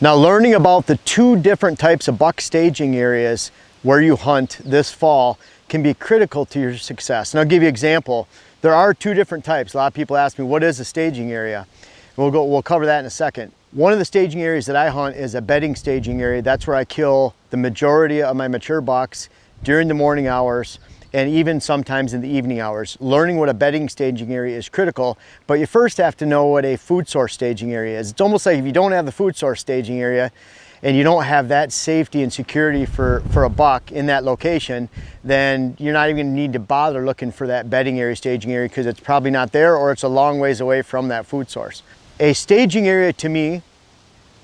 Now, learning about the two different types of buck staging areas where you hunt this fall can be critical to your success. And I'll give you an example. There are two different types. A lot of people ask me, what is a staging area? We'll cover that in a second. One of the staging areas that I hunt is a bedding staging area. That's where I kill the majority of my mature bucks during the morning hours and even sometimes in the evening hours. Learning what a bedding staging area is critical, but you first have to know what a food source staging area is. It's almost like if you don't have the food source staging area and you don't have that safety and security for a buck in that location, then you're not even gonna need to bother looking for that bedding area, staging area, because it's probably not there or it's a long ways away from that food source. A staging area, to me,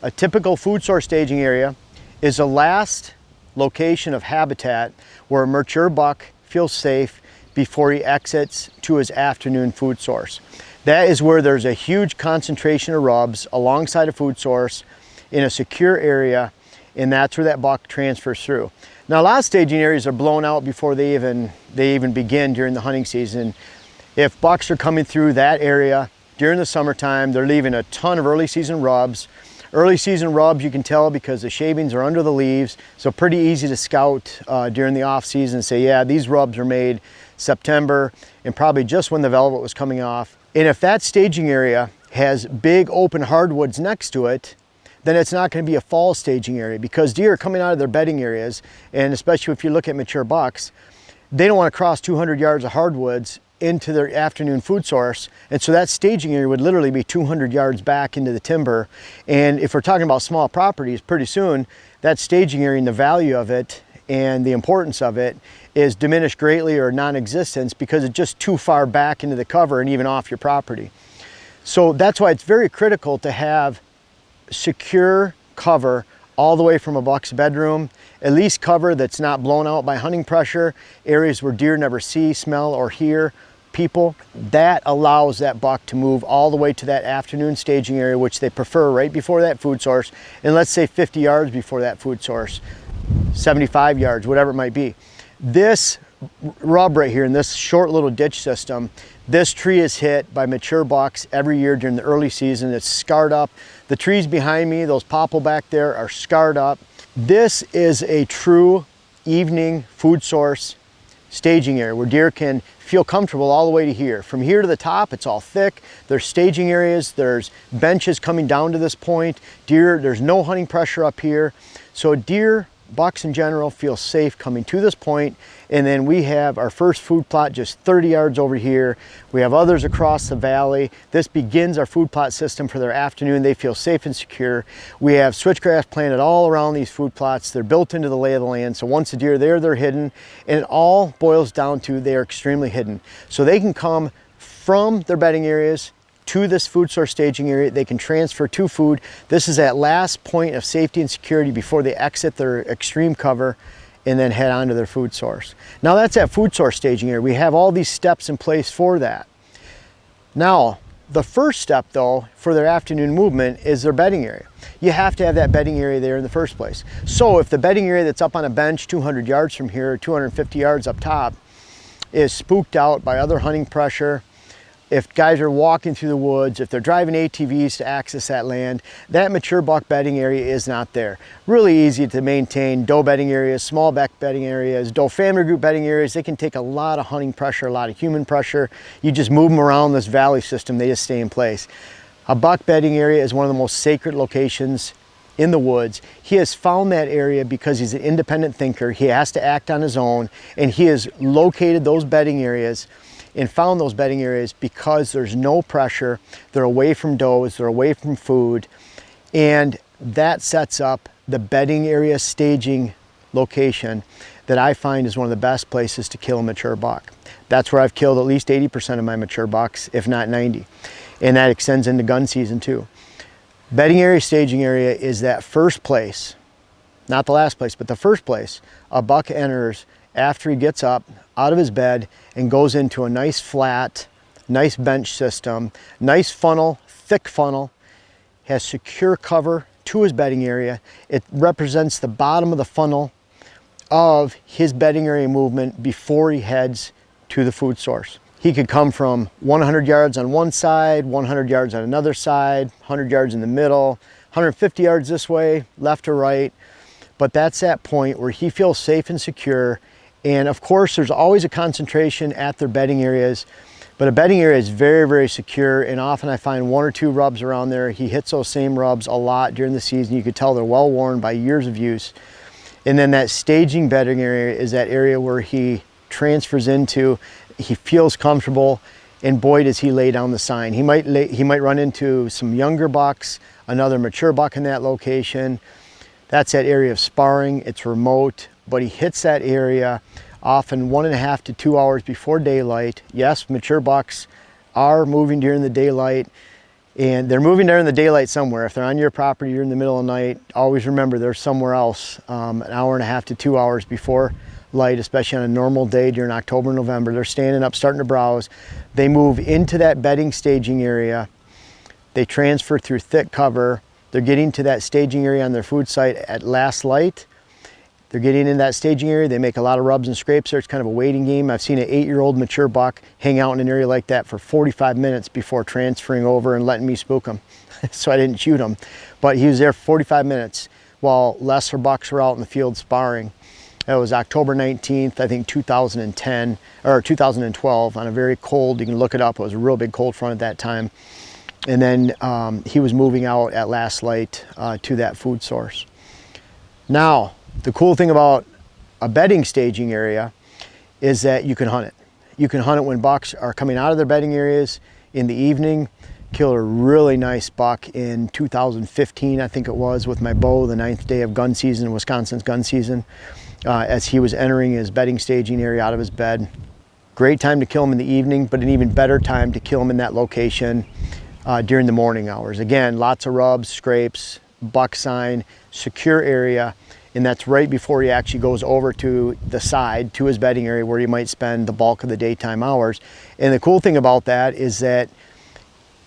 a typical food source staging area, is the last location of habitat where a mature buck feels safe before he exits to his afternoon food source. That is where there's a huge concentration of rubs alongside a food source in a secure area, and that's where that buck transfers through. Now, a lot of staging areas are blown out before they even begin during the hunting season. If bucks are coming through that area during the summertime, they're leaving a ton of early season rubs. Early season rubs you can tell because the shavings are under the leaves, so pretty easy to scout during the off season and say, yeah, these rubs are made September and probably just when the velvet was coming off. And if that staging area has big open hardwoods next to it, then it's not going to be a fall staging area, because deer are coming out of their bedding areas, and especially if you look at mature bucks, they don't want to cross 200 yards of hardwoods into their afternoon food source, and so that staging area would literally be 200 yards back into the timber. And if we're talking about small properties, pretty soon that staging area and the value of it and the importance of it is diminished greatly or non-existent because it's just too far back into the cover and even off your property. So that's why it's very critical to have secure cover all the way from a buck's bedroom, at least cover that's not blown out by hunting pressure, areas where deer never see, smell, or hear people. That allows that buck to move all the way to that afternoon staging area, which they prefer right before that food source, and let's say 50 yards before that food source, 75 yards, whatever it might be. This rub right here in this short little ditch system, this tree is hit by mature bucks every year during the early season. It's scarred up. The trees behind me, those popple back there, are scarred up. This is a true evening food source staging area where deer can feel comfortable all the way to here. From here to the top, it's all thick. There's staging areas, there's benches coming down to this point. Deer, there's no hunting pressure up here. So deer, bucks in general, feel safe coming to this point. And then we have our first food plot just 30 yards over here. We have others across the valley. This begins our food plot system for their afternoon. They feel safe and secure. We have switchgrass planted all around these food plots. They're built into the lay of the land. So once the deer are there, they're hidden. And it all boils down to they are extremely hidden. So they can come from their bedding areas to this food source staging area. They can transfer to food. This is that last point of safety and security before they exit their extreme cover and then head on to their food source. Now that's that food source staging area. We have all these steps in place for that. Now, the first step though for their afternoon movement is their bedding area. You have to have that bedding area there in the first place. So if the bedding area that's up on a bench 200 yards from here, 250 yards up top, is spooked out by other hunting pressure, if guys are walking through the woods, if they're driving ATVs to access that land, that mature buck bedding area is not there. Really easy to maintain doe bedding areas, small buck bedding areas, doe family group bedding areas. They can take a lot of hunting pressure, a lot of human pressure. You just move them around this valley system, they just stay in place. A buck bedding area is one of the most sacred locations in the woods. He has found that area because he's an independent thinker. He has to act on his own, and he has located those bedding areas and found those bedding areas because there's no pressure. They're away from does, they're away from food, and that sets up the bedding area staging location that I find is one of the best places to kill a mature buck. That's where I've killed at least 80% of my mature bucks, if not 90. And that extends into gun season too. Bedding area, staging area is that first place, not the last place, but the first place a buck enters after he gets up out of his bed and goes into a nice flat, nice bench system, nice funnel, thick funnel, has secure cover to his bedding area. It represents the bottom of the funnel of his bedding area movement before he heads to the food source. He could come from 100 yards on one side, 100 yards on another side, 100 yards in the middle, 150 yards this way, left or right, but that's that point where he feels safe and secure. And of course, there's always a concentration at their bedding areas, but a bedding area is very, very secure, and often I find 1 or 2 rubs around there. He hits those same rubs a lot during the season. You could tell they're well worn by years of use. And then that staging bedding area is that area where he transfers into, he feels comfortable, and boy does he lay down the sign. He might run into some younger bucks, another mature buck in that location. That's that area of sparring. It's remote, but he hits that area often 1.5 to 2 hours before daylight. Yes, mature bucks are moving during the daylight, and they're moving during the daylight somewhere. If they're on your property, you're in the middle of the night, always remember they're somewhere else 1.5 to 2 hours before light, especially on a normal day during October, November. They're standing up, starting to browse. They move into that bedding staging area. They transfer through thick cover. They're getting to that staging area on their food site at last light. They're getting in that staging area. They make a lot of rubs and scrapes there. It's kind of a waiting game. I've seen an 8-year-old mature buck hang out in an area like that for 45 minutes before transferring over and letting me spook him. So I didn't shoot him, but he was there for 45 minutes while lesser bucks were out in the field sparring. It was October 19th, I think 2010 or 2012, on a very cold, you can look it up, it was a real big cold front at that time. And then he was moving out at last light to that food source. Now, the cool thing about a bedding staging area is that you can hunt it. You can hunt it when bucks are coming out of their bedding areas in the evening. Killed a really nice buck in 2015, I think it was, with my bow, the 9th day of gun season, Wisconsin's gun season, as he was entering his bedding staging area out of his bed. Great time to kill him in the evening, but an even better time to kill him in that location during the morning hours. Again, lots of rubs, scrapes, buck sign, secure area, and that's right before he actually goes over to the side, to his bedding area where he might spend the bulk of the daytime hours. And the cool thing about that is that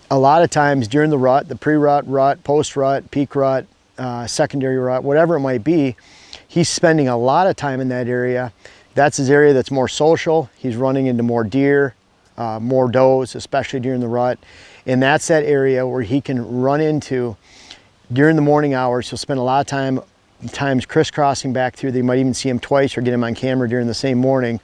a lot of times during the rut, the pre-rut, rut, post-rut, peak rut, secondary rut, whatever it might be, he's spending a lot of time in that area. That's his area that's more social. He's running into more deer, more does, especially during the rut. And that's that area where he can run into during the morning hours. He'll spend a lot of times crisscrossing back through. They might even see him twice or get him on camera during the same morning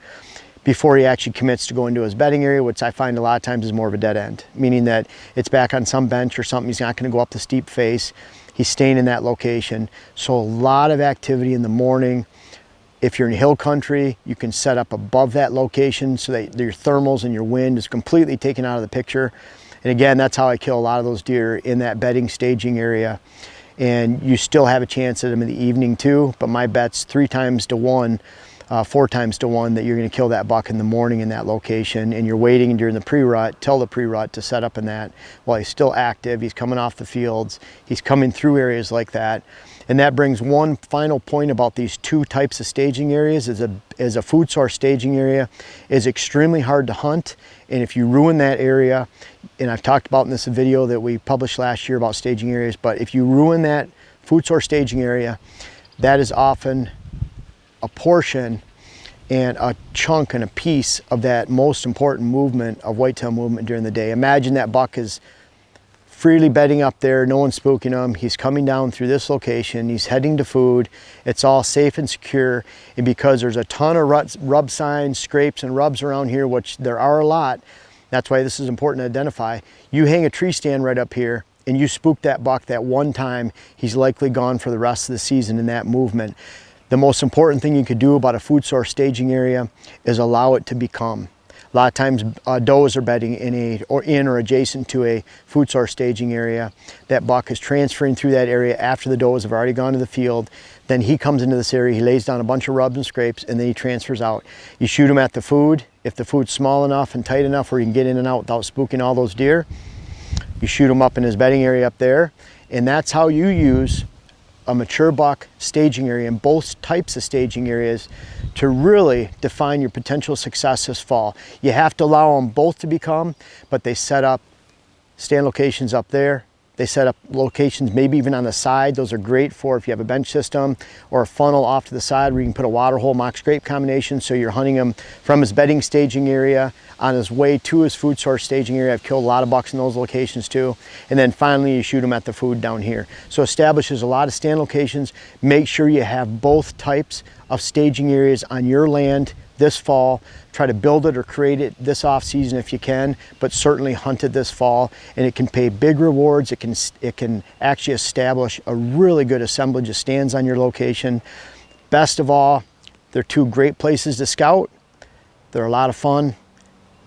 before he actually commits to go into his bedding area, which I find a lot of times is more of a dead end, meaning that it's back on some bench or something. He's not going to go up the steep face. He's staying in that location. So a lot of activity in the morning. If you're in hill country, you can set up above that location so that your thermals and your wind is completely taken out of the picture. And again, that's how I kill a lot of those deer, in that bedding staging area. And you still have a chance at them in the evening too, but my bet's 3 times to 1, 4 times to 1 that you're going to kill that buck in the morning in that location, and you're waiting during the pre-rut, till the pre-rut, to set up in that while he's still active. He's coming off the fields, he's coming through areas like that. And that brings one final point about these 2 types of staging areas. As a food source staging area is extremely hard to hunt, and if you ruin that area, and I've talked about in this video that we published last year about staging areas, but if you ruin that food source staging area, that is often a portion and a chunk and a piece of that most important movement of whitetail movement during the day. Imagine that buck is freely bedding up there, no one's spooking him. He's coming down through this location, he's heading to food, it's all safe and secure. And because there's a ton of rub signs, scrapes, and rubs around here, which there are a lot, that's why this is important to identify. You hang a tree stand right up here and you spook that buck that one time, he's likely gone for the rest of the season in that movement. The most important thing you could do about a food source staging area is allow it to become. A lot of times does are bedding in or adjacent to a food source staging area. That buck is transferring through that area after the does have already gone to the field. Then he comes into this area, he lays down a bunch of rubs and scrapes, and then he transfers out. You shoot him at the food. If the food's small enough and tight enough where you can get in and out without spooking all those deer, you shoot him up in his bedding area up there. And that's how you use a mature buck staging area, and both types of staging areas, to really define your potential success this fall. You have to allow them both to become, but they set up stand locations up there, They set up locations maybe even on the side. Those are great for if you have a bench system or a funnel off to the side where you can put a water hole mock scrape combination, so you're hunting him from his bedding staging area on his way to his food source staging area. I've killed a lot of bucks in those locations too. And then finally you shoot them at the food down here. So establishes a lot of stand locations. Make sure you have both types of staging areas on your land this fall. Try to build it or create it this off season if you can, but certainly hunt it this fall, and it can pay big rewards. It can actually establish a really good assemblage of stands on your location. Best of all, they're two great places to scout. They're a lot of fun.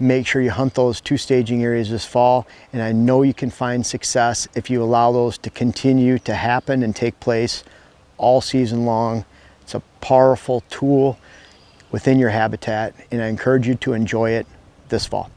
Make sure you hunt those two staging areas this fall, and I know you can find success if you allow those to continue to happen and take place all season long. It's a powerful tool within your habitat, and I encourage you to enjoy it this fall.